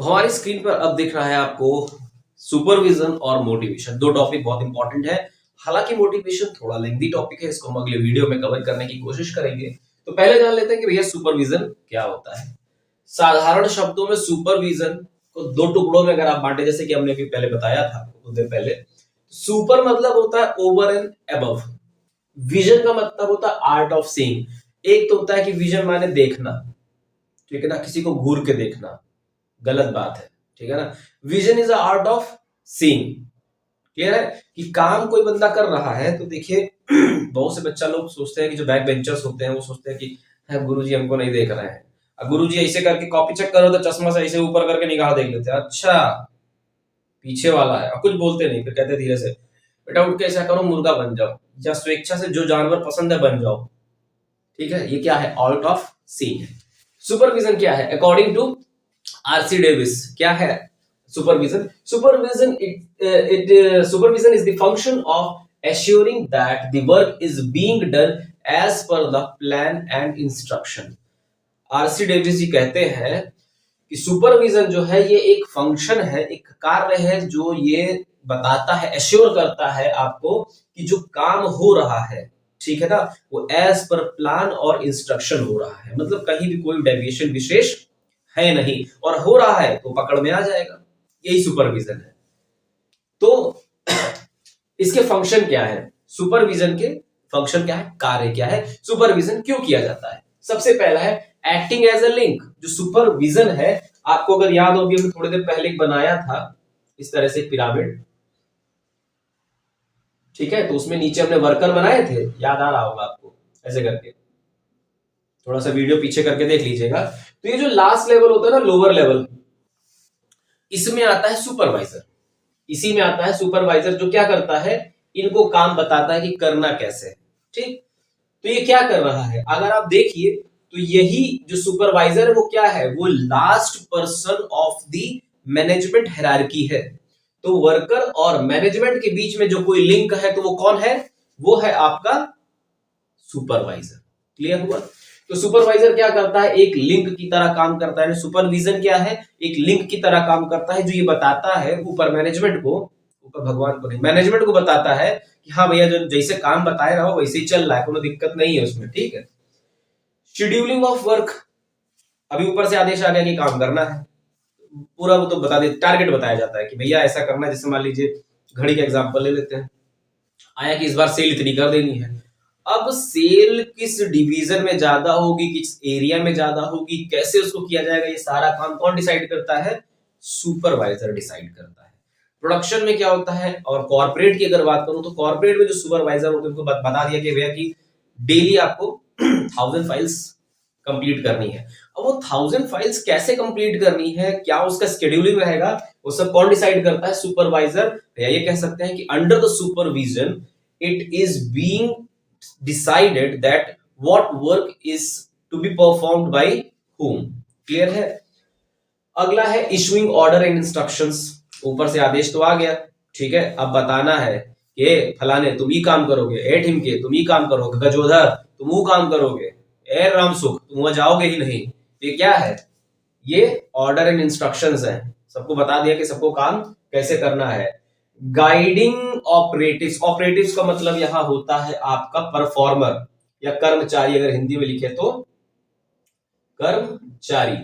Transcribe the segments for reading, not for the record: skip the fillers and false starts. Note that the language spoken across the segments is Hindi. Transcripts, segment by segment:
हमारी स्क्रीन पर अब दिख रहा है आपको सुपरविजन और मोटिवेशन। दो टॉपिक बहुत इंपॉर्टेंट है। हालांकि मोटिवेशन थोड़ा लेंथी टॉपिक है, इसको हम अगले वीडियो में कवर करने की कोशिश करेंगे। तो पहले जान लेते हैं कि भैया सुपरविजन क्या होता है। साधारण शब्दों में सुपरविजन को दो टुकड़ों में अगर आप बांटे, जैसे कि हमने भी पहले बताया था कुछ देर पहले, सुपर मतलब होता है ओवर एंड अबव, विजन का मतलब होता है आर्ट ऑफ सीइंग। एक तो होता है कि विजन माने देखना, ठीक है ना, किसी को घूर के देखना गलत बात है, ठीक है ना। Vision is a art of seeing. Clear है कि काम कोई बंदा कर रहा है तो देखिए बहुत से बच्चा लोग सोचते हैं कि जो बैक बेंचर्स होते हैं वो सोचते हैं कि है गुरुजी हमको नहीं देख रहे हैं, और गुरुजी ऐसे करके कॉपी चेक करो तो चश्मा से ऐसे ऊपर करके निगाह देख लेते हैं, अच्छा पीछे वाला है, और कुछ बोलते नहीं, फिर कहते धीरे से बेटा उठ के ऐसा करो मुर्गा बन जाओ, या स्वेच्छा से जो जानवर पसंद है बन जाओ। ठीक है, ये क्या है? आर्ट ऑफ सीइंग है। सुपरविजन क्या है? अकॉर्डिंग टू आरसी डेविस क्या है supervision? Supervision is the function of assuring that the work is being done as per the plan and instruction. RC Davis ji कहते हैं कि सुपरविजन जो है ये एक फंक्शन है, एक कार्य है जो ये बताता है, एश्योर करता है आपको कि जो काम हो रहा है, ठीक है ना, वो एज पर प्लान और इंस्ट्रक्शन हो रहा है। मतलब कहीं भी कोई डेविएशन विशेष है नहीं, और हो रहा है तो पकड़ में आ जाएगा। यही सुपरविजन है। तो इसके फंक्शन क्या है? सुपरविजन के फंक्शन क्या है, कार्य क्या है, सुपरविजन क्यों किया जाता है? सबसे पहला है एक्टिंग एज अ लिंक। जो सुपरविजन है, आपको अगर याद होगी हमने थोड़ी देर पहले बनाया था इस तरह से पिरामिड, ठीक है, तो उसमें नीचे हमने वर्कर बनाए थे, याद आ रहा होगा आपको, ऐसे करके थोड़ा सा वीडियो पीछे करके देख लीजिएगा। तो ये जो लास्ट लेवल होता है ना, लोअर लेवल, इसमें आता है सुपरवाइजर। इसी में आता है सुपरवाइजर जो क्या करता है, इनको काम बताता है कि करना कैसे। ठीक, तो ये क्या कर रहा है अगर आप देखिए तो यही जो सुपरवाइजर है वो क्या है, वो last person of the management hierarchy है। तो वर्कर और मैनेजमेंट के बीच में जो कोई लिंक है तो वो कौन है? वो है आपका सुपरवाइजर। क्लियर हुआ? तो सुपरवाइजर क्या करता है, एक लिंक की तरह काम करता है। सुपरविजन क्या है? एक लिंक की तरह काम करता है जो ये बताता है ऊपर मैनेजमेंट को, ऊपर भगवान को नहीं, मैनेजमेंट को बताता है कि हाँ भैया जो जैसे काम बताए रहो वैसे ही चल रहा है, कोई दिक्कत नहीं है उसमें, ठीक है। शेड्यूलिंग ऑफ वर्क, अभी ऊपर से आदेश आ गया कि काम करना है, पूरा वो तो बता दे, टारगेट बताया जाता है कि भैया ऐसा करना है। जैसे मान लीजिए घड़ी का एग्जांपल ले लेते हैं, आया कि इस बार सेल इतनी कर देनी है। अब सेल किस डिवीजन में ज्यादा होगी, किस एरिया में ज्यादा होगी, कैसे उसको किया जाएगा, ये सारा काम कौन डिसाइड करता है? सुपरवाइजर डिसाइड करता है। प्रोडक्शन में क्या होता है, और कॉर्पोरेट की अगर बात करूं तो कॉर्पोरेट में जो सुपरवाइजर होते हैं उनको बता दिया कि भैया कि डेली आपको 1000 फाइल्स कंप्लीट करनी है। अब वो 1000 फाइल्स कैसे कंप्लीट करनी है, क्या उसका शेड्यूलिंग रहेगा, वो सब कौन डिसाइड करता है? सुपरवाइजर। या ये कह सकते हैं कि under the supervision it is being decided that what work is to be performed by whom. Clear है? अगला है इशूइंग ऑर्डर एंड इंस्ट्रक्शंस। ऊपर से आदेश तो आ गया, ठीक है, अब बताना है कि फलाने तुम ही काम करोगे, ए ठिमके तुम ही काम करोगे, गजोधर तुम वो काम करोगे, ए रामसुख तुम वहां जाओगे ही नहीं। ये क्या है? ये ऑर्डर एंड इंस्ट्रक्शंस है। सबको बता दिया कि सबको काम कैसे करना है। गाइडिंग ऑपरेटिव्स, ऑपरेटिव्स का मतलब यहां होता है आपका परफॉर्मर या कर्मचारी, अगर हिंदी में लिखे तो कर्मचारी,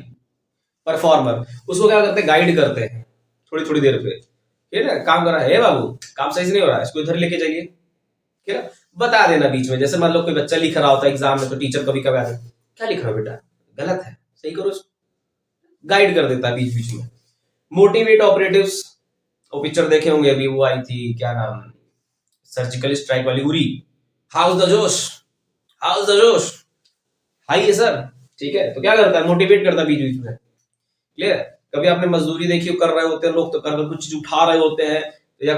परफॉर्मर। उसको क्या करते हैं? गाइड करते हैं थोड़ी थोड़ी देर पे, ठीक है ना, काम कर रहा है बाबू, काम सही से नहीं हो रहा है, इसको इधर लेके जाइए, ठीक है, बता देना बीच में। जैसे मान लो कोई बच्चा लिख रहा होता है एग्जाम में, तो टीचर कभी कभी आता है, क्या लिख रहा हो बेटा, गलत है, सही करो, गाइड कर देता है बीच बीच में। मोटिवेट ऑपरेटिव्स, वो पिक्चर देखे होंगे अभी, वो आई थी क्या नाम, सर्जिकल स्ट्राइक वाली, उरी, हाउस द जोश, हाउस द जोश, हाई है सर, ठीक है, तो क्या करता है? मोटिवेट करता है बीच बीच में। क्लियर? कभी आपने मजदूरी देखी हो, कर रहे होते हैं लोग, तो कर कुछ चीज उठा रहे होते हैं या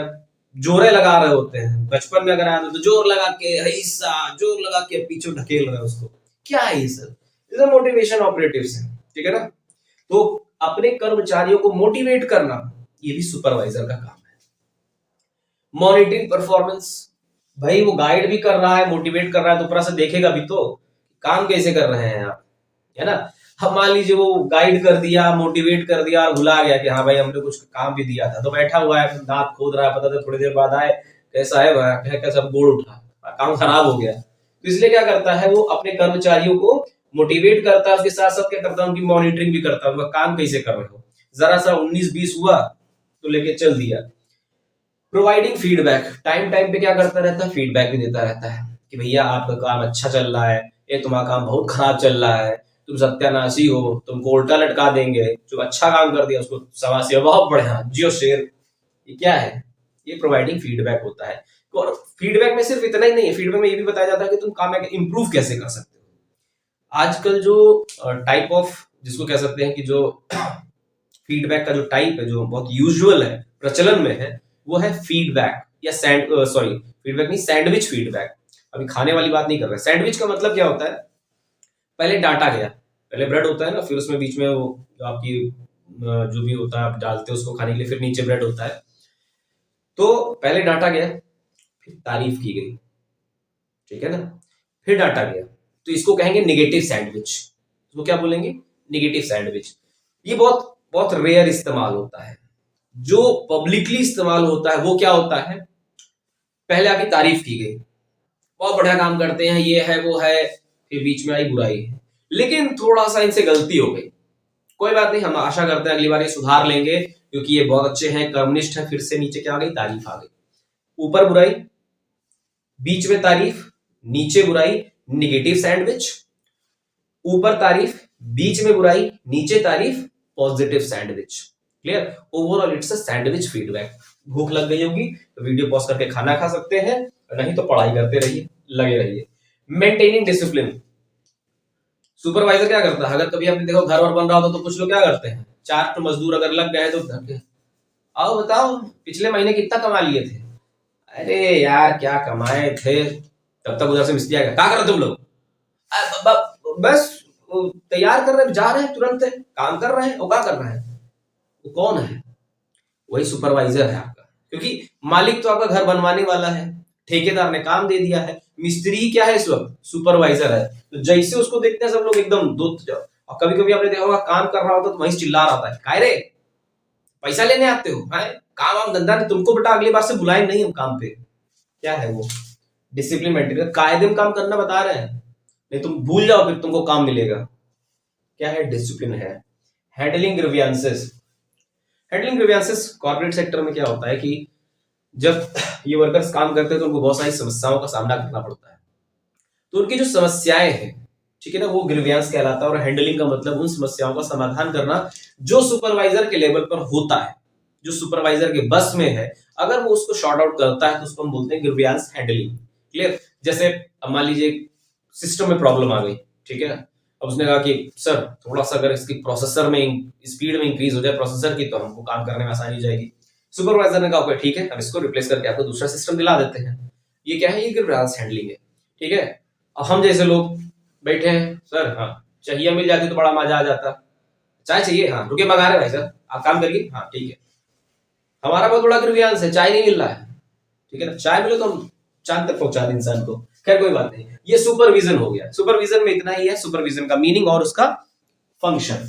जोरे लगा रहे होते हैं। बचपन में अगर आया तो जोर लगा के, ऐसा जोर लगा के पीछे ढकेल रहे हैं उसको, क्या है ये सर? ये मोटिवेशन ऑपरेटिव्स है, ठीक है ना। तो अपने कर्मचारियों को मोटिवेट करना ये भी सुपरवाइजर का काम है। मॉनिटरिंग परफॉर्मेंस, भाई वो गाइड भी कर रहा है, मोटिवेट कर रहा है, तो ऊपर से देखेगा भी तो काम कैसे कर रहे हैं आप, है ना। अब मान लीजिए वो गाइड कर दिया, मोटिवेट कर दिया और भुला गया कि हाँ भाई हमने कुछ काम भी दिया था, तो बैठा हुआ है दांत खोद रहा है, पता था थोड़ी देर बाद आए कैसा है वह कैसा गोड़ उठा, काम खराब हो गया। तो इसलिए क्या करता है वो अपने कर्मचारियों को मोटिवेट करता है, उसके साथ साथ क्या करता है उनकी मॉनिटरिंग भी करता है, उनका काम कैसे कर रहे हो, जरा सा 19-20 हुआ तो लेके चल दिया। प्रोवाइडिंग फीडबैक, टाइम टाइम पे क्या करता रहता है, फीडबैक भी देता रहता है कि भैया आपका काम अच्छा चल रहा है, ये तुम्हारा काम बहुत खराब चल रहा है, तुम सत्यानाशी हो, तुमको उल्टा लटका देंगे, जो अच्छा काम कर दिया उसको शाबाशी बहुत बढ़िया जियो शेर। ये क्या है, ये प्रोवाइडिंग फीडबैक होता है। और फीडबैक में सिर्फ इतना ही नहीं है, फीडबैक में ये भी बताया जाता है कि तुम काम में इंप्रूव कैसे कर सकते हो। आजकल जो टाइप ऑफ जिसको कह सकते हैं कि जो फीडबैक का जो टाइप है जो बहुत यूजुअल है, प्रचलन में है, वो है फीडबैक या फीडबैक नहीं, सैंडविच फीडबैक। अभी खाने वाली बात नहीं कर रहे। सैंडविच का मतलब क्या होता है, पहले डांटा गया, पहले ब्रेड होता है ना, फिर उसमें बीच में वो जो आपकी जो भी होता है आप डालते हो उसको खाने के लिए, फिर नीचे ब्रेड होता है। तो पहले डांटा गया, फिर तारीफ की गई, ठीक है ना, फिर डांटा गया, तो इसको कहेंगे निगेटिव सैंडविच। तो क्या बोलेंगे, निगेटिव सैंडविच। ये बहुत बहुत रेयर इस्तेमाल होता है। जो पब्लिकली इस्तेमाल होता है वो क्या होता है, पहले आपकी तारीफ की गई, बहुत बढ़िया काम करते हैं, ये है वो है, फिर बीच में आई बुराई है, लेकिन थोड़ा सा इनसे गलती हो गई, कोई बात नहीं, हम आशा करते हैं अगली बार ये सुधार लेंगे क्योंकि ये बहुत अच्छे हैं, कर्मनिष्ठ है। फिर से नीचे क्या आ गई, तारीफ आ गई, ऊपर बुराई, बीच में तारीफ, नीचे बुराई, निगेटिव सैंडविच, ऊपर तारीफ, बीच में बुराई, नीचे तारीफ, positive sandwich. Clear, overall it's a sandwich feedback. भूख लग गई होगी तो वीडियो पॉज करके खाना खा सकते हैं, नहीं तो पढ़ाई करते रहिए, लगे रहिए। मेंटेनिंग डिसिप्लिन, सुपरवाइजर क्या करता है, अगर कभी आपने देखो घर और बन रहा होता तो कुछ लोग क्या करते हैं, 4 तो मजदूर अगर लग गए तो आओ बताओ पिछले महीने कितना कमा लिए थे, अरे यार क्या कमाए थे, तब तक उधर से मिस्त्री आएगा, क्या कर रहे तुम लोग, बस तैयार कर रहे, जा रहे हैं तुरंत काम कर रहे हैं, वो क्या कर रहे हैं, वो कौन है, वही सुपरवाइजर है आपका, क्योंकि मालिक तो आपका घर बनवाने वाला है, ठेकेदार ने काम दे दिया है, मिस्त्री क्या है इस वक्त, सुपरवाइजर है। तो जैसे उसको देखते हैं सब लोग एकदम दो, और कभी कभी आपने देखा होगा काम कर रहा होता तो वहीं चिल्ला रहा था, काय रे पैसा लेने आते हो, है काम वाम धंधा नहीं तुमको, बेटा अगली बार से बुलाए नहीं हम काम पे। क्या है वो, डिसिप्लिन मेंटेन, कायदे में काम करना बता रहे हैं, नहीं तुम भूल जाओ फिर तुमको काम मिलेगा। क्या है, डिसिप्लिन है। Handling grievances, handling grievances corporate sector में क्या होता है कि जब ये वर्कर्स काम करते हैं तो उनको बहुत सारी समस्याओं का सामना करना पड़ता है, तो उनकी जो समस्याएं हैं, ठीक है ना, वो ग्रीवियंस कहलाता है। और हैंडलिंग का मतलब उन समस्याओं का समाधान करना जो सुपरवाइजर के लेवल पर होता है, जो सुपरवाइजर के बस में है, अगर वो उसको शॉर्ट आउट करता है तो उसको हम बोलते हैं ग्रीवियंस हैंडलिंग। क्लियर, जैसे अब मान लीजिए सिस्टम में प्रॉब्लम आ गई, ठीक है, अब उसने कहा कि सर थोड़ा सा अगर इसकी प्रोसेसर में स्पीड में इंक्रीज हो जाए प्रोसेसर की तो हमको काम करने में आसानी हो जाएगी। सुपरवाइजर ने कहा ठीक है हम इसको रिप्लेस करके आपको दूसरा सिस्टम दिला देते हैं। ये क्या है, ये ग्रीवियंस हैंडलिंग है, ठीक है। अब हम जैसे लोग बैठे हैं, सर हाँ चाहिए मिल जाती तो बड़ा मजा आ जाता, चाय चाहिए, हाँ रुके मंगा रहे भाई सर आप काम करिए, हाँ ठीक है, हमारा बहुत बड़ा ग्रीवियंस है चाय नहीं मिल रहा है, ठीक है ना, चाय मिले तो हम चांद तक पहुंचा दें इंसान को। खैर कोई बात नहीं, ये सुपरविजन हो गया, सुपरविजन में इतना ही है, सुपरविजन का मीनिंग और उसका फंक्शन।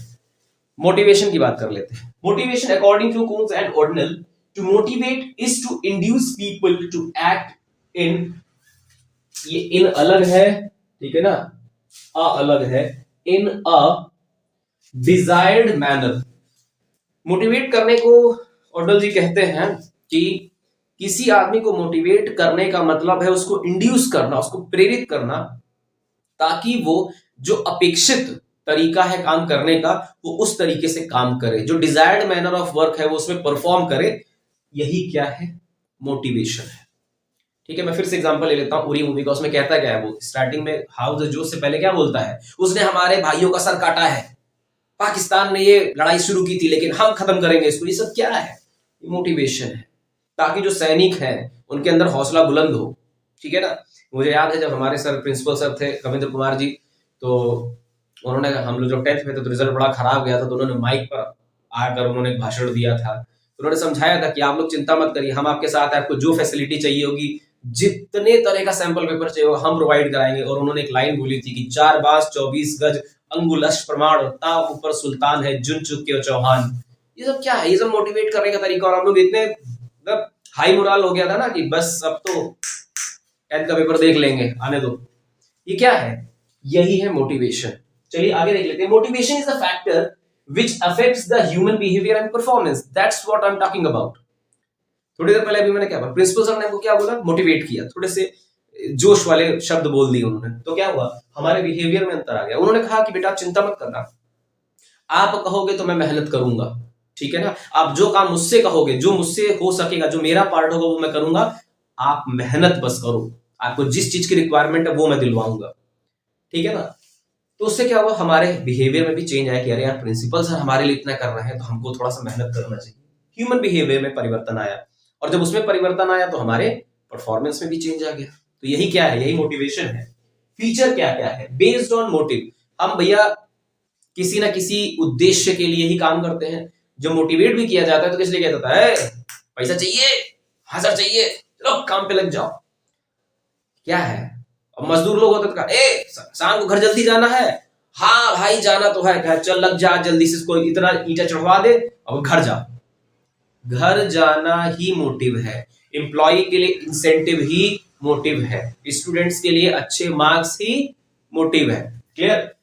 मोटिवेशन की बात कर लेते हैं। Motivation according to Koontz and O'Donnell, to motivate is to induce people to act in, ये इन अलग है, ठीक है ना, अ अलग है, इन अ डिजायर्ड मैनर। मोटिवेट करने को ऑर्डल जी कहते हैं कि किसी आदमी को मोटिवेट करने का मतलब है उसको इंड्यूस करना, उसको प्रेरित करना, ताकि वो जो अपेक्षित तरीका है काम करने का वो उस तरीके से काम करे, जो डिजायर्ड मैनर ऑफ वर्क है वो उसमें परफॉर्म करे। यही क्या है, मोटिवेशन है, ठीक है। मैं फिर से एग्जांपल ले लेता हूं उरी मूवी का, उसमें कहता क्या है, वो स्टार्टिंग में हाउ द जोश से पहले क्या बोलता है, उसने हमारे भाइयों का सर काटा है, पाकिस्तान ने ये लड़ाई शुरू की थी लेकिन हम खत्म करेंगे इसको। ये सब क्या है, मोटिवेशन है, ताकि जो सैनिक हैं उनके अंदर हौसला बुलंद हो, ठीक है ना। मुझे याद है जब हमारे सर प्रिंसिपल सर थे रविंद्र कुमार जी, तो उन्होंने, हम लोग जब 10th में थे तो रिजल्ट बड़ा खराब गया था, तो उन्होंने माइक पर आकर उन्होंने एक भाषण दिया था, तो उन्होंने समझाया था कि आप लोग चिंता मत करिए, हम आपके साथ हैं, आपको जो फैसिलिटी चाहिए होगी, जितने तरह का सैंपल पेपर चाहिए होगा हम प्रोवाइड कराएंगे। और उन्होंने एक लाइन बोली थी कि 4 बांस 24 गज अंगुलश प्रमाण ताव ऊपर सुल्तान है जुन चुके चौहान। ये सब क्या है? ये सब मोटिवेट करने का तरीका। और हम लोग इतने मतलब हाई मोरल हो गया था ना कि बस अब तो 10th का पेपर देख लेंगे, आने दो। ये क्या है? यही है मोटिवेशन। चलिए आगे देख लेते हैं। Motivation is a factor which affects the human behaviour and performance, that's what I am talking about. थोड़ी देर पहले अभी मैंने क्या बोला, प्रिंसिपल सर ने हमको क्या बोला? मोटिवेट किया, थोड़े से जोश वाले शब्द बोल दिए उन्होंने, तो क्या हुआ? हमारे बिहेवियर में अंतर आ गया। उन्होंने कहा कि बेटा चिंता मत करना, आप कहोगे तो मैं मेहनत करूंगा, ठीक है ना, आप जो काम मुझसे कहोगे, जो मुझसे हो सकेगा, जो मेरा पार्ट होगा वो मैं करूंगा, आप मेहनत बस करो, आपको जिस चीज की रिक्वायरमेंट है वो मैं दिलवाऊंगा, ठीक है ना। तो उससे क्या हुआ? हमारे बिहेवियर में भी चेंज आया कि अरे यार प्रिंसिपल सर हमारे लिए इतना कर रहे हैं तो हमको थोड़ा सा मेहनत करना चाहिए। ह्यूमन बिहेवियर में परिवर्तन आया, और जब उसमें परिवर्तन आया तो हमारे परफॉर्मेंस में भी चेंज आ गया। तो यही क्या है? यही मोटिवेशन है। फीचर क्या क्या है? Based on motive. हम भैया किसी ना किसी उद्देश्य के लिए ही काम करते हैं। जो मोटिवेट भी किया जाता है तो किस लिए किया जाता है? पैसा चाहिए, हाँ सर चाहिए, चलो काम पे लग जाओ। क्या है? अब मजदूर लोग होते तो शाम को घर जल्दी जाना है, हाँ भाई जाना तो है, कहा चल लग जा जल्दी से, इसको इतना ईंटा चढ़वा दे अब घर जा। घर जाना ही मोटिव है। एम्प्लॉय के लिए इंसेंटिव ही मोटिव है। स्टूडेंट्स के लिए अच्छे मार्क्स ही मोटिव है। Clear?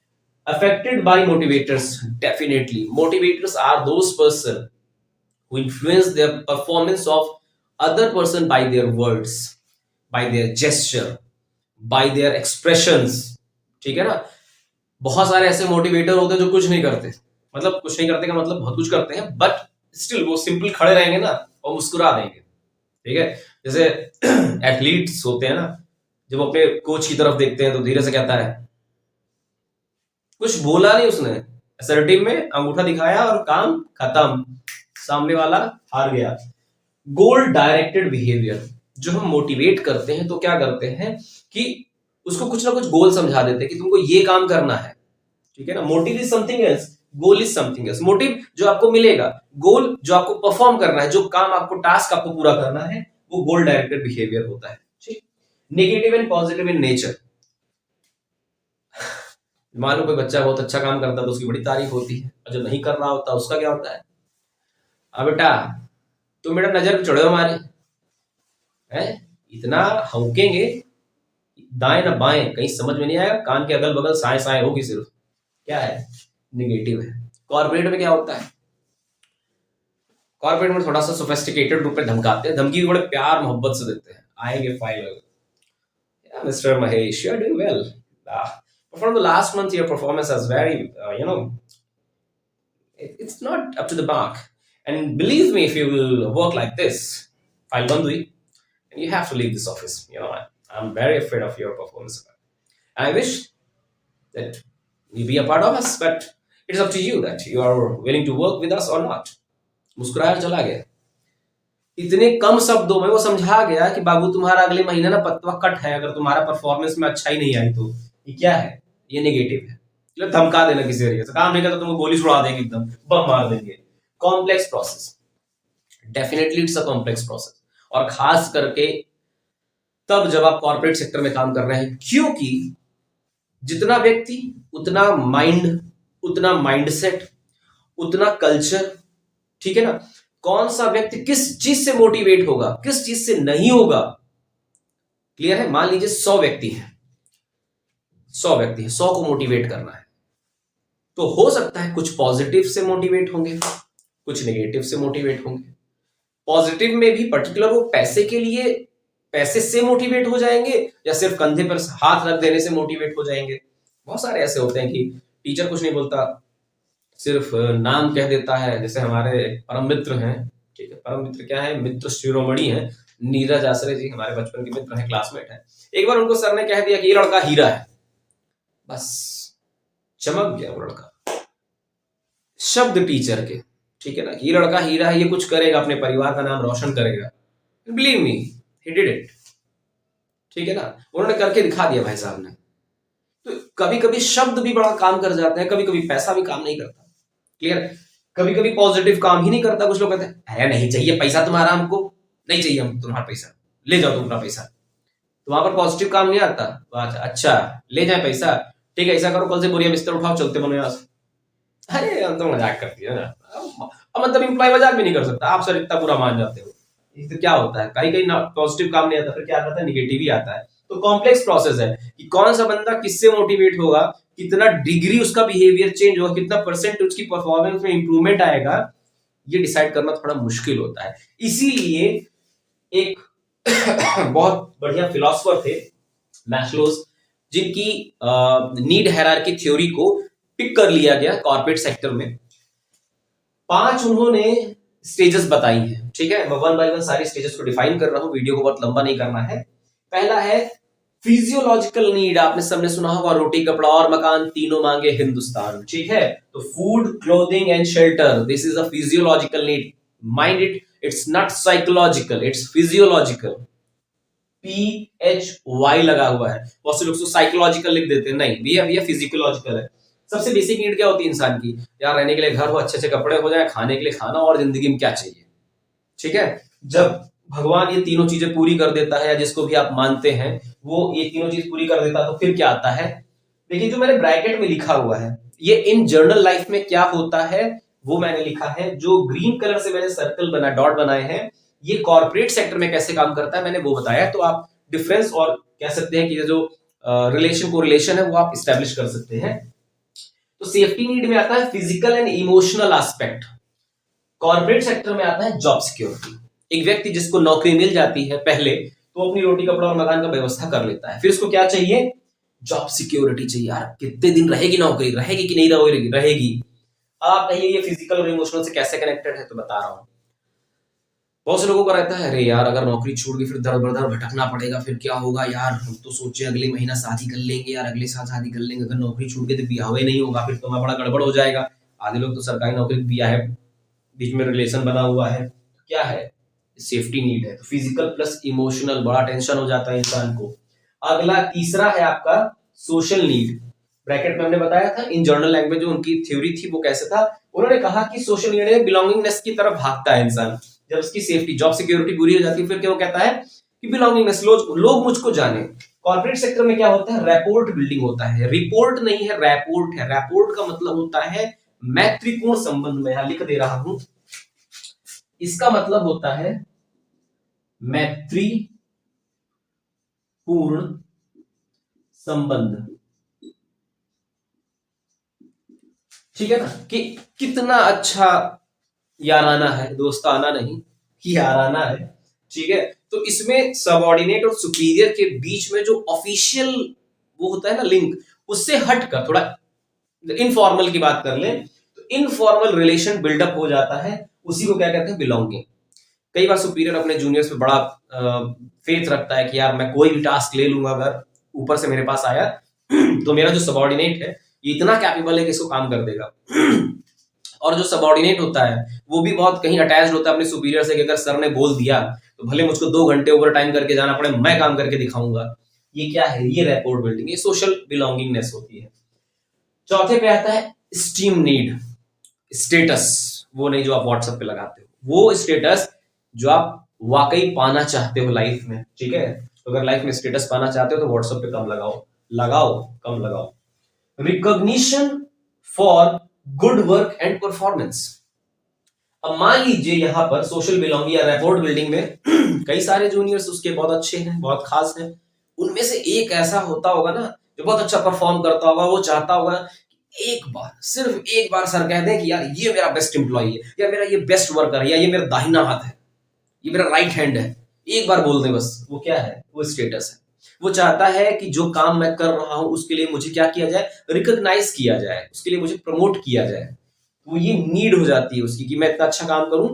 affected by motivators, definitely motivators are those person who influence their performance of other person by their words, by their gesture, by their expressions, ठीक है ना। बहुत सारे ऐसे मोटिवेटर होते हैं जो कुछ नहीं करते, मतलब कुछ नहीं करते का मतलब बहुत कुछ करते हैं, बट स्टिल वो सिंपल खड़े रहेंगे ना और मुस्कुरा देंगे, ठीक है। जैसे एथलीट्स होते हैं ना, जब अपने कोच की तरफ देखते हैं तो धीरे से कहता है, कुछ बोला नहीं उसने, असर्टिव में अंगूठा दिखाया और काम खत्म, सामने वाला हार गया। गोल डायरेक्टेड बिहेवियर। जो हम मोटिवेट करते हैं तो क्या करते हैं कि उसको कुछ ना कुछ गोल समझा देते हैं कि तुमको ये काम करना है, ठीक है ना। Motive is something else, goal is something else. Motive जो आपको मिलेगा, गोल जो आपको परफॉर्म करना है, जो काम आपको टास्क आपको पूरा करना है, वो गोल डायरेक्टेड बिहेवियर होता है। ठीक। Negative and positive in nature. मान लो कोई बच्चा बहुत अच्छा काम करता है तो उसकी बड़ी तारीफ होती है, और जो नहीं कर रहा होता उसका क्या होता है? अब बेटा तुम बेटा नजर पे चढ़े हो हमारे, है इतना हौकेंगे दाएं ना बाएं, कहीं समझ में नहीं आएगा, कान के अगल बगल साए साए होगी सिर्फ। क्या है? निगेटिव है। कॉर्पोरेट में क्या होता है? कॉर्पोरेट में थोड़ा सा सोफिस्टिकेटेड रूप में धमकाते हैं, धमकी भी बड़े प्यार मोहब्बत से देते हैं, आएंगे file, mister Mahesh you are doing well, from the last month your performance is very it's not up to the mark, and believe me if you will work like this, file band hui and you have to leave this office, I'm very afraid of your performance, and I wish that you be a part of us, but it's up to you that you are willing to work with us or not. मुस्कुराया चला गया। इतने कम शब्दों में वो समझा गया कि बाबू तुम्हारा अगले महीने ना पतवा कट है, अगर तुम्हारा परफॉर्मेंस में अच्छा ही नहीं आई तो। ये क्या है? ये नेगेटिव है। मतलब धमका देना किसी तरीके से, काम नहीं करता तुमको गोली छुड़ा देंगे, एकदम बम मार देंगे। Complex process, definitely it's a complex process, और खास करके तब जब आप कॉर्पोरेट सेक्टर में काम कर रहे हैं, क्योंकि जितना व्यक्ति उतना माइंड, उतना माइंडसेट, उतना कल्चर, ठीक है ना। कौन सा व्यक्ति किस चीज से मोटिवेट होगा, किस चीज से नहीं होगा, क्लियर है। मान लीजिए 100 व्यक्ति हैं, 100 व्यक्ति हैं, 100 को मोटिवेट करना है, तो हो सकता है कुछ पॉजिटिव से मोटिवेट होंगे, कुछ नेगेटिव से मोटिवेट होंगे। पॉजिटिव में भी पर्टिकुलर वो पैसे के लिए, पैसे से मोटिवेट हो जाएंगे, या सिर्फ कंधे पर हाथ रख देने से मोटिवेट हो जाएंगे। बहुत सारे ऐसे होते हैं कि टीचर कुछ नहीं बोलता, सिर्फ नाम कह देता है। जैसे हमारे परम मित्र हैं, ठीक है, परम मित्र क्या है, मित्र शिरोमणि है, नीरज आश्रय जी, हमारे बचपन के मित्र हैं, क्लासमेट हैं। एक बार उनको सर ने कह दिया कि ये लड़का हीरा है, बस चमक गया वो लड़का, शब्द टीचर के, ठीक है ना, ये लड़का हीरा है, ये कुछ करेगा, अपने परिवार का नाम रोशन करेगा। Believe me he did it, ठीक है ना, उन्होंने करके दिखा दिया भाई साहब ने। तो कभी कभी शब्द भी बड़ा काम कर जाते हैं, कभी कभी पैसा भी काम नहीं करता, क्लियर। कभी कभी पॉजिटिव काम ही नहीं करता। कुछ लोग कहते हैं अरे नहीं चाहिए पैसा तुम्हारा, हमको नहीं चाहिए, हम तुम्हारा पैसा, ले जाओ तुम अपना पैसा, तो वहां पर पॉजिटिव काम नहीं आता। अच्छा ले जाए पैसा, ठीक है, ऐसा करो, कल से बोरिया बिस्तर उठाओ, चलते बनो यहाँ से। अरे हम तो मजाक करती है ना, अब मतलब इम्प्लॉय मजाक भी नहीं कर सकता, आप सर इतना बुरा मान जाते हो। तो क्या होता है, कहीं कहीं ना पॉजिटिव काम नहीं आता, फिर क्या आता है, निगेटिव ही आता है। तो कॉम्प्लेक्स प्रोसेस है कि कौन सा बंदा किससे मोटिवेट होगा, कितना डिग्री उसका बिहेवियर चेंज होगा, कितना परसेंट उसकी परफॉर्मेंस में इंप्रूवमेंट आएगा, ये डिसाइड करना थोड़ा मुश्किल होता है। इसीलिए एक बहुत बढ़िया फिलोसफर थे मैस्लोस, जिनकी नीड हायरार्की थ्योरी को पिक कर लिया गया कॉर्पोरेट सेक्टर में। 5 उन्होंने स्टेजेस बताई हैं, ठीक है, मैं वन बाय वन सारी स्टेजेस को डिफाइन कर रहा हूं, वीडियो को बहुत लंबा नहीं करना है। पहला है फिजियोलॉजिकल नीड, आपने सबने सुना होगा, रोटी कपड़ा और मकान तीनों मांगे हिंदुस्तान, ठीक है। तो food, clothing and shelter, this is a physiological need. Mind it, it's not psychological, it's physiological. PHY लगा हुआ है, बहुत से लोग तो साइकोलॉजिकल लिख देते हैं, नहीं भैया फिजियोलॉजिकल है। सबसे बेसिक नीड क्या होती है इंसान की, यार रहने के लिए घर हो, अच्छे अच्छे कपड़े हो जाए, खाने के लिए खाना, और जिंदगी में क्या चाहिए, ठीक है। जब भगवान ये तीनों चीजें पूरी कर देता है, या जिसको भी आप मानते हैं वो ये तीनों चीज पूरी कर देता है, तो फिर क्या आता है। देखिए जो मैंने ब्रैकेट में लिखा हुआ है, ये इन जर्नल लाइफ में क्या होता है वो मैंने लिखा है। जो ग्रीन कलर से मैंने सर्कल बना, डॉट बनाए हैं, ये कॉर्पोरेट सेक्टर में कैसे काम करता है मैंने वो बताया। तो आप डिफरेंस और कह सकते हैं कि ये जो रिलेशन को रिलेशन है वो आप स्टैब्लिश कर सकते हैं। तो सेफ्टी नीड में आता है physical and emotional aspect. Corporate sector में आता है जॉब सिक्योरिटी। एक व्यक्ति जिसको नौकरी मिल जाती है पहले, तो अपनी रोटी कपड़ा और मकान का व्यवस्था कर लेता है। फिर उसको क्या चाहिए, जॉब सिक्योरिटी चाहिए। यार कितने दिन रहेगी नौकरी, रहेगी कि नहीं रहेगी, रहेगी। आप कहिए ये फिजिकल और इमोशनल से कैसे कनेक्टेड है, तो बता रहा हूं। बहुत से लोगों का रहता है, अरे यार अगर नौकरी छूट गई फिर दर बदर भटकना पड़ेगा, फिर क्या होगा यार, हम तो सोचे अगले महीना शादी कर लेंगे यार, अगले साल शादी कर लेंगे, अगर नौकरी छूट गई तो ब्याह ही नहीं होगा, फिर तो बड़ा गड़बड़ हो जाएगा। आधे लोग तो सरकारी नौकरी ब्याह है, बीच में रिलेशन बना हुआ है, क्या है, सेफ्टी नीड है। तो फिजिकल प्लस इमोशनल, बड़ा टेंशन हो जाता है इंसान को। अगला तीसरा है आपका सोशल नीड। ब्रैकेट में हमने बताया था इन जर्नल लैंग्वेज जो उनकी थ्योरी थी वो कैसे था। उन्होंने कहा कि सोशल नीड है बिलोंगिंगनेस की तरफ भागता है इंसान। जब उसकी सेफ्टी, जॉब सिक्योरिटी पूरी हो जाती है, फिर क्या वो कहता है कि बिलोंगिंगनेस, लोग मुझको जाने। कॉर्पोरेट सेक्टर में क्या होता है, रैपोर्ट बिल्डिंग होता है। रिपोर्ट नहीं है, रैपोर्ट है। रैपोर्ट का मतलब होता है मैत्रीपूर्ण संबंध में, यहां लिख दे रहा हूं, इसका मतलब होता है मैत्रीपूर्ण संबंध, ठीक है ना, कि कितना अच्छा याराना है, दोस्ताना नहीं, याराना है, ठीक है। तो इसमें सबऑर्डिनेट और सुपीरियर के बीच में जो ऑफिशियल वो होता है ना लिंक, उससे हटकर थोड़ा इनफॉर्मल की बात कर लें, तो इनफॉर्मल रिलेशन बिल्डअप हो जाता है, उसी को क्या कहते हैं, बिलोंगिंग। कई बार सुपीरियर अपने जूनियर्स पे बड़ा फेथ रखता है कि यार मैं कोई भी टास्क ले लूंगा, अगर ऊपर से मेरे पास आया तो मेरा जो सबऑर्डिनेट है ये इतना कैपेबल है कि इसको काम कर देगा। और जो सबऑर्डिनेट होता है वो भी बहुत कहीं अटैच्ड होता है अपने सुपीरियर से, कि अगर सर ने बोल दिया तो भले मुझको 2 घंटे ओवर टाइम करके जाना पड़े, मैं काम करके दिखाऊंगा। ये क्या है, ये रैपोर्ट बिल्डिंग, ये सोशल बिलोंगिंगनेस होती है। चौथे पे आता है स्टीम नीड, स्टेटस। वो नहीं जो आप व्हाट्सएप पे लगाते हो, वो स्टेटस जो आप वाकई पाना चाहते हो लाइफ में, ठीक है। तो अगर लाइफ में स्टेटस पाना चाहते हो तो व्हाट्सएप पे कम लगाओ, कम लगाओ। Recognition for good work and performance. अब मान लीजिए यहां पर सोशल बिलोंगिंग या रैपोर्ट बिल्डिंग में कई सारे जूनियर्स उसके बहुत अच्छे हैं, बहुत खास हैं। उनमें से एक ऐसा होता होगा ना जो बहुत अच्छा परफॉर्म करता होगा, वो चाहता होगा एक बार, सिर्फ एक बार सर कह दें कि यार ये मेरा बेस्ट एम्प्लॉय है, या मेरा ये बेस्ट वर्कर है, या ये मेरा दाहिना हाथ है, ये मेरा राइट हैंड है। एक बार बोल दे बस, वो क्या है, वो स्टेटस है। वो चाहता है कि जो काम मैं कर रहा हूं उसके लिए मुझे क्या किया जाए, रिकॉग्नाइज किया जाए, उसके लिए मुझे प्रमोट किया जाए। तो ये नीड हो जाती है उसकी कि मैं इतना अच्छा काम करूं,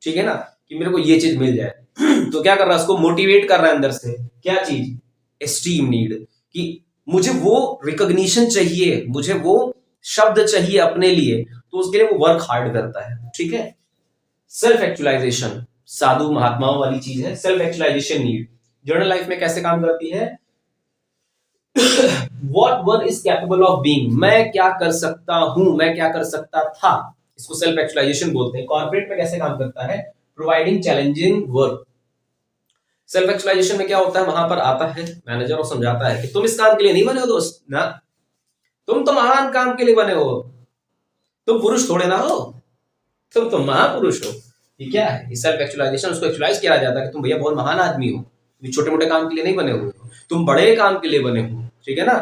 ठीक है ना, कि मेरे को ये चीज मिल जाए। तो क्या कर रहा है, उसको मोटिवेट कर रहा है अंदर से, क्या चीज, एस्टीम नीड, कि मुझे वो रिकॉग्निशन चाहिए, मुझे वो शब्द चाहिए अपने लिए, तो उसके लिए वो वर्क हार्ड करता है, ठीक है। सेल्फ एक्चुअलाइजेशन, साधु महात्माओं वाली चीज है, self actualization need general life में कैसे काम करती है। What one is capable of being, मैं क्या कर सकता हूं, मैं क्या कर सकता था, इसको सेल्फ एक्चुअलाइजेशन बोलते हैं। कॉर्पोरेट में कैसे काम करता है, providing challenging work. Self actualization में क्या होता है, वहां पर आता है मैनेजर और समझाता है कि तुम इस काम के लिए नहीं बने हो दोस्त ना, तुम तो महान काम के लिए बने हो, तुम पुरुष थोड़े ना हो, तुम तो महापुरुष हो। ये क्या है? ये सेल्फ एक्चुअलाइजेशन, उसको एक्चुअलाइज किया जाता है कि तुम भैया बहुत महान आदमी हो, तुम छोटे मोटे काम के लिए नहीं बने हुए हो, तुम बड़े काम के लिए बने हो, ठीक है ना।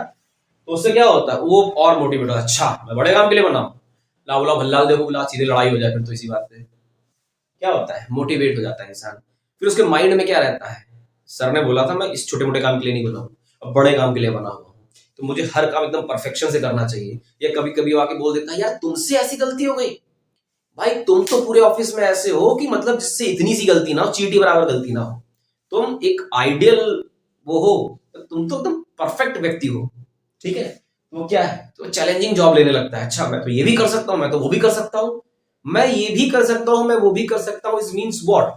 तो उससे क्या होता है, वो और मोटिवेट होता है, अच्छा मैं बड़े काम के लिए बना हूं, लाओ लाओ भल्लाल देखो बुला, सीधे लड़ाई हो जाए फिर तो इसी बात पे। क्या होता है, मोटिवेट हो जाता है इंसान। फिर उसके माइंड में क्या रहता है, सर ने बोला था मैं इस छोटे मोटे काम के लिए नहीं बना हूं, अब बड़े काम के लिए बना हुआ हूं, तो मुझे हर काम एकदम परफेक्शन से करना चाहिए। या कभी कभी वो आके बोल देता है यार तुमसे ऐसी गलती हो गई, भाई तुम तो पूरे ऑफिस में ऐसे हो कि मतलब जिससे इतनी सी गलती ना हो, चींटी बराबर गलती ना हो, तुम एक आइडियल वो हो, तुम तो एकदम परफेक्ट व्यक्ति हो, ठीक है। तो क्या है, तो चैलेंजिंग जॉब लेने लगता है, अच्छा मैं तो ये भी कर सकता हूं, मैं तो वो भी कर सकता हूं, मैं ये भी कर सकता हूं, मैं वो भी कर सकता हूं। It means what,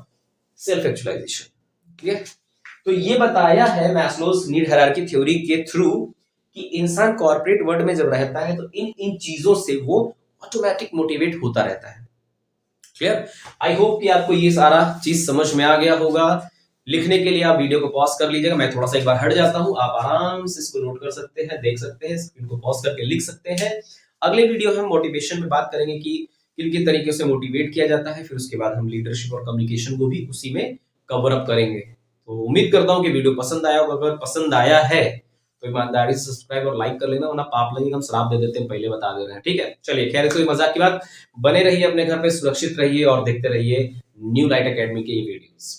self actualization. ठीक है, तो ये बताया है मैस्लोस नीड हायरार्की थ्योरी के थ्रू कि इंसान कॉर्पोरेट वर्ल्ड में जब रहता है तो इन इन चीजों से वो ऑटोमेटिक मोटिवेट होता रहता है। क्लियर? आई होप कि आपको ये सारा चीज समझ में आ गया होगा। लिखने के लिए आप वीडियो को पॉज कर लीजिएगा, मैं थोड़ा सा एक बार हट जाता हूं, आप आराम से इसको नोट कर सकते हैं, देख सकते हैं, स्क्रीन को पॉज करके लिख सकते हैं। अगले वीडियो में हम मोटिवेशन पे बात करेंगे कि किन किन तरीके से मोटिवेट किया जाता है, फिर उसके बाद हम लीडरशिप और कम्युनिकेशन को भी उसी में कवर अप करेंगे। तो उम्मीद करता हूँ कि वीडियो पसंद आया होगा, अगर पसंद आया है तो ईमानदारी से सब्सक्राइब और लाइक कर लेना, वरना पाप लगेगा, हम श्राप दे देते हैं, पहले बता दे रहे हैं। ठीक है, चलिए खैर कोई मजाक की बात, बने रहिए अपने घर पे, सुरक्षित रहिए और देखते रहिए न्यू लाइट एकेडमी के ये वीडियोस।